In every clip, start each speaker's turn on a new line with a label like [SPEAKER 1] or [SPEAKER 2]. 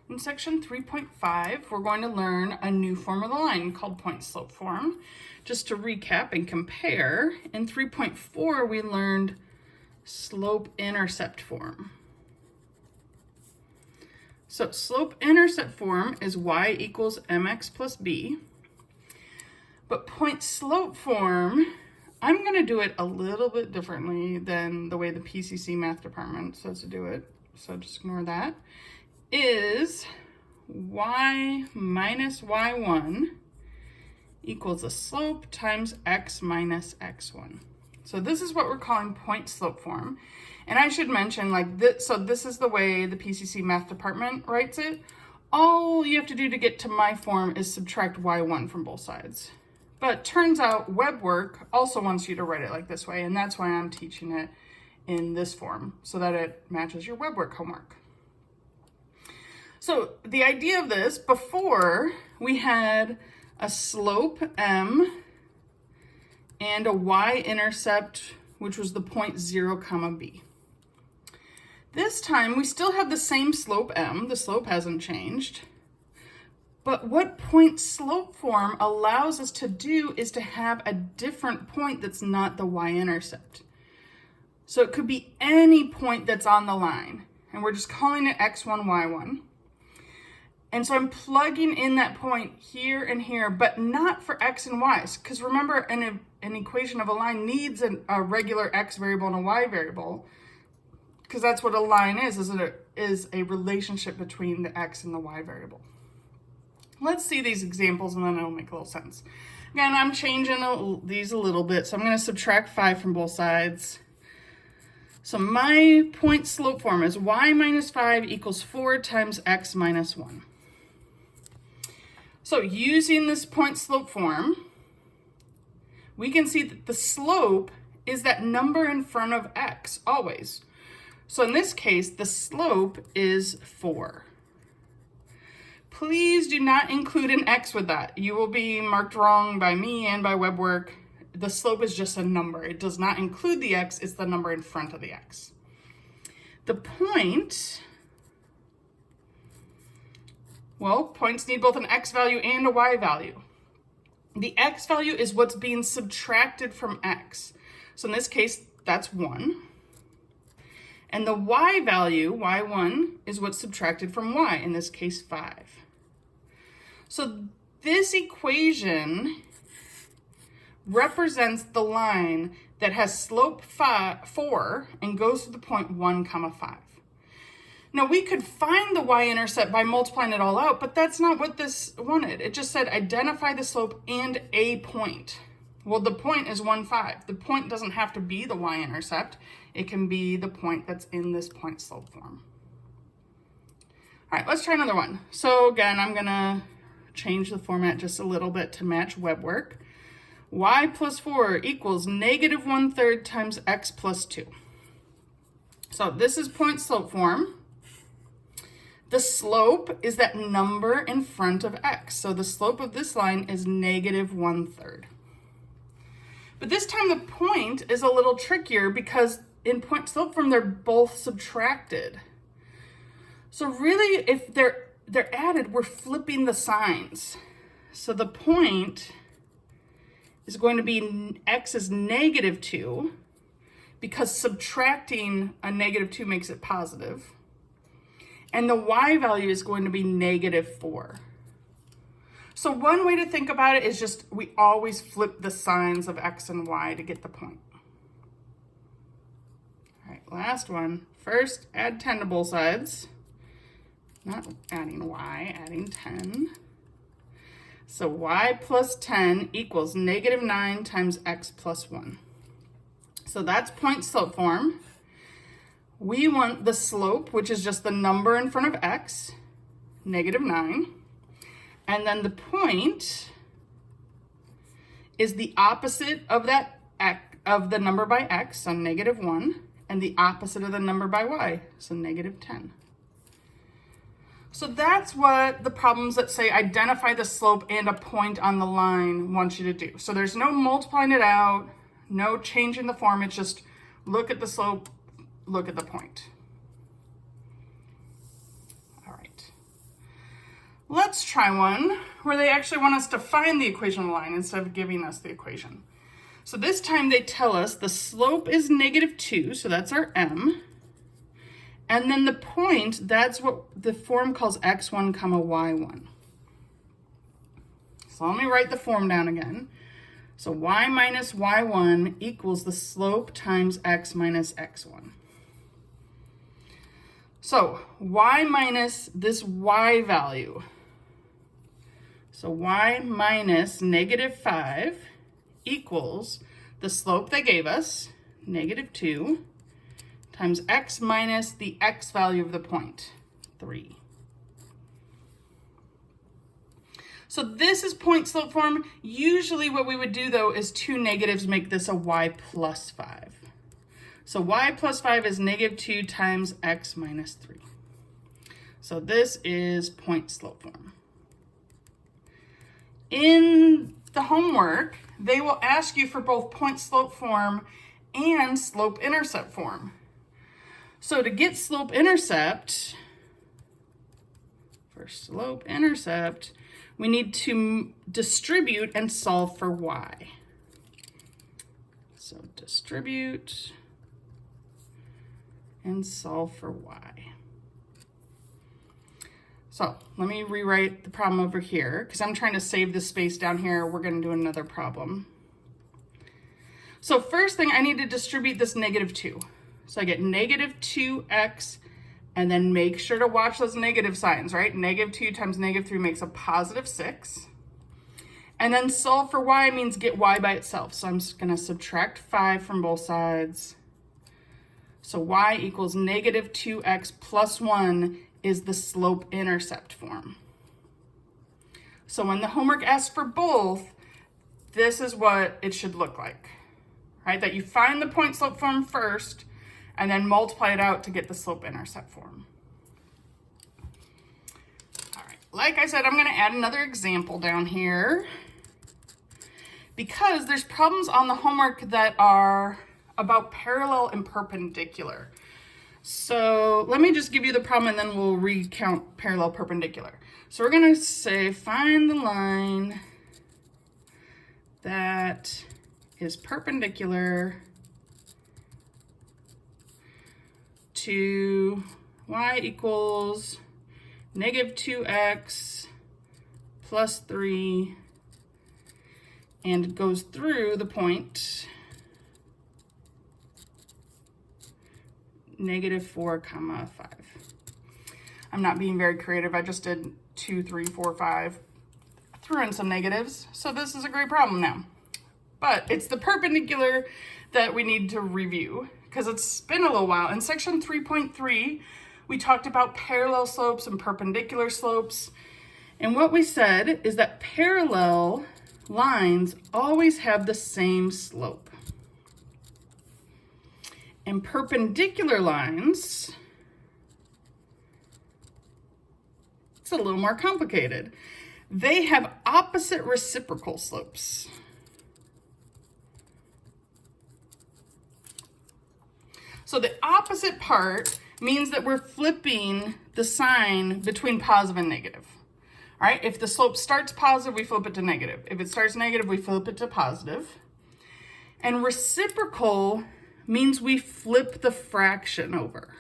[SPEAKER 1] In section 3.5, we're going to learn a new form of the line called point-slope form. Just to recap and compare, in 3.4 we learned slope-intercept form. So slope-intercept form is y equals mx plus b. But point-slope form, I'm going to do it a little bit differently than the way the PCC math department says to do it. So just ignore that. Is y minus y1 equals the slope times x minus x1. So this is what we're calling point slope form. And I should mention, like this, so this is the way the PCC math department writes it. All you have to do to get to my form is subtract y1 from both sides. But turns out WebWork also wants you to write it like this way, and that's why I'm teaching it in this form, so that it matches your WebWork homework. So the idea of this, before we had a slope m and a y-intercept, which was the point 0, comma b. This time we still have the same slope m, the slope hasn't changed, but what point slope form allows us to do is to have a different point that's not the y-intercept. So it could be any point that's on the line, and we're just calling it x1, y1. And so I'm plugging in that point here and here, but not for x and y's, because remember, an equation of a line needs a regular x variable and a y variable, because that's what a line is a relationship between the x and the y variable. Let's see these examples and then it'll make a little sense. Again, I'm changing these a little bit, so I'm going to subtract 5 from both sides. So my point slope form is y minus 5 equals 4 times x minus 1. So using this point slope form, we can see that the slope is that number in front of x, always. So in this case, the slope is 4. Please do not include an x with that. You will be marked wrong by me and by WebWork. The slope is just a number. It does not include the x, it's the number in front of the x. The point, well, points need both an x value and a y value. The x value is what's being subtracted from x. So in this case, that's 1. And the y value, y1, is what's subtracted from y, in this case 5. So this equation represents the line that has slope 4 and goes to the point 1, comma 5. Now we could find the y-intercept by multiplying it all out, but that's not what this wanted. It just said identify the slope and a point. Well, the point is 1, 5. The point doesn't have to be the y-intercept. It can be the point that's in this point slope form. All right, let's try another one. So again, I'm gonna change the format just a little bit to match WebWork. Y plus 4 equals negative 1/3 times x plus 2. So this is point slope form. The slope is that number in front of x. So the slope of this line is negative 1/3. But this time the point is a little trickier because in point slope form, they're both subtracted. So really, if they're added, we're flipping the signs. So the point is going to be x is negative 2 because subtracting a negative 2 makes it positive. And the y value is going to be negative 4. So one way to think about it is just we always flip the signs of x and y to get the point. All right, last one. First, add 10 to both sides. Not adding y, adding 10. So y plus 10 equals negative 9 times x plus 1. So that's point slope form. We want the slope, which is just the number in front of x, negative 9. And then the point is the opposite of that of the number by x, so negative 1, and the opposite of the number by y, so negative 10. So that's what the problems that say identify the slope and a point on the line want you to do. So there's no multiplying it out, no changing the form, it's just look at the slope, look at the point. All right. Let's try one where they actually want us to find the equation of the line instead of giving us the equation. So this time they tell us the slope is -2, so that's our m. And then the point, that's what the form calls x1 comma y1. So let me write the form down again. So y minus y1 equals the slope times x minus x1. So y minus this y value. So y minus -5 equals the slope they gave us, -2, times x minus the x value of the point, 3. So this is point slope form. Usually what we would do though is two negatives make this a y plus 5. So y plus 5 is -2 times x minus 3. So this is point slope form. In the homework, they will ask you for both point slope form and slope intercept form. So to get slope intercept, for slope intercept, we need to distribute and solve for y. So distribute and solve for y. So let me rewrite the problem over here because I'm trying to save the space down here. We're going to do another problem. So first thing, I need to distribute this -2. So I get -2x, and then make sure to watch those negative signs, right? -2 times -3 makes a +6. And then solve for y means get y by itself. So I'm just going to subtract 5 from both sides. So y equals -2x plus 1 is the slope intercept form. So when the homework asks for both, this is what it should look like, right? That you find the point slope form first and then multiply it out to get the slope intercept form. All right, like I said, I'm going to add another example down here because there's problems on the homework that are about parallel and perpendicular. So let me just give you the problem and then we'll recount parallel perpendicular. So we're going to say find the line that is perpendicular to y equals -2x plus 3 and goes through the point -4, 5. I'm not being very creative. I just did 2, 3, 4, 5. Threw in some negatives. So this is a great problem now. But it's the perpendicular that we need to review because it's been a little while. In section 3.3, we talked about parallel slopes and perpendicular slopes. And what we said is that parallel lines always have the same slope. And perpendicular lines, it's a little more complicated. They have opposite reciprocal slopes. So the opposite part means that we're flipping the sign between positive and negative. All right, if the slope starts positive, we flip it to negative. If it starts negative, we flip it to positive. And reciprocal means we flip the fraction over.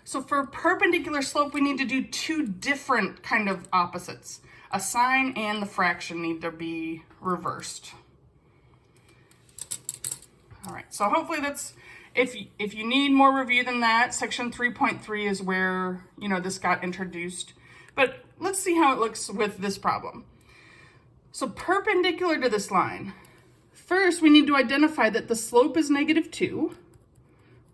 [SPEAKER 1] So for perpendicular slope, we need to do two different kind of opposites. A sign and the fraction need to be reversed. All right, so hopefully that's, if you need more review than that, section 3.3 is where, this got introduced. But let's see how it looks with this problem. So perpendicular to this line, first, we need to identify that the slope is -2.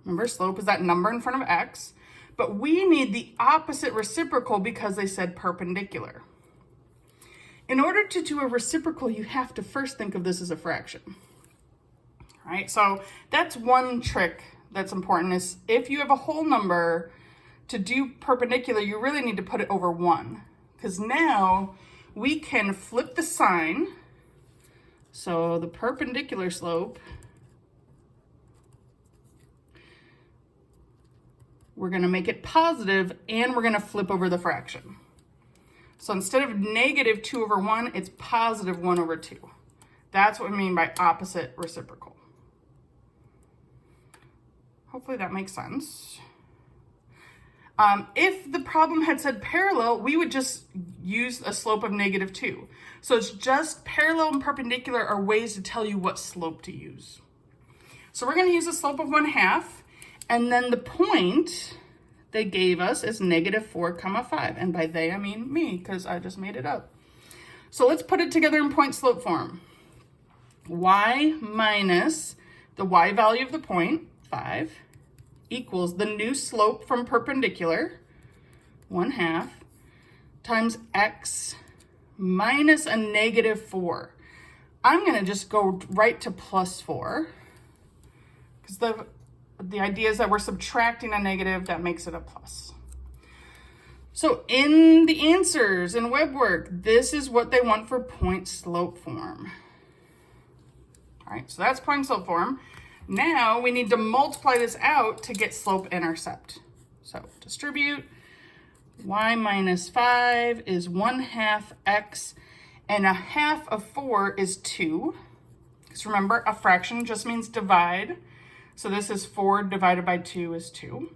[SPEAKER 1] Remember, slope is that number in front of x. But we need the opposite reciprocal because they said perpendicular. In order to do a reciprocal, you have to first think of this as a fraction. All right, so that's one trick that's important is if you have a whole number, to do perpendicular, you really need to put it over 1. Because now we can flip the sign. So the perpendicular slope we're going to make it positive, and we're going to flip over the fraction. So instead of negative 2 over 1, it's positive 1 over 2. That's what we mean by opposite reciprocal. Hopefully that makes sense. If the problem had said parallel, we would just use a slope of negative 2. So it's just parallel and perpendicular are ways to tell you what slope to use. So we're going to use a slope of 1/2, and then the point they gave us is negative 4, 5. And by they, I mean me, because I just made it up. So let's put it together in point slope form. Y minus the y value of the point, 5, equals the new slope from perpendicular, 1/2, times x minus a negative 4. I'm going to just go right to plus 4, because the idea is that we're subtracting a negative that makes it a plus. So in the answers in WebWork, this is what they want for point slope form. All right, so that's point slope form. Now we need to multiply this out to get slope intercept. So distribute, y minus 5 is 1/2 x, and 1/2 of 4 is 2. Because remember, a fraction just means divide. So this is 4 divided by 2 is 2.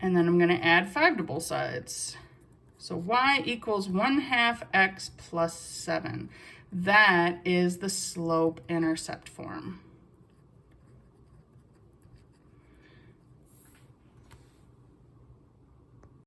[SPEAKER 1] And then I'm going to add 5 to both sides. So y equals 1/2 x plus 7. That is the slope intercept form.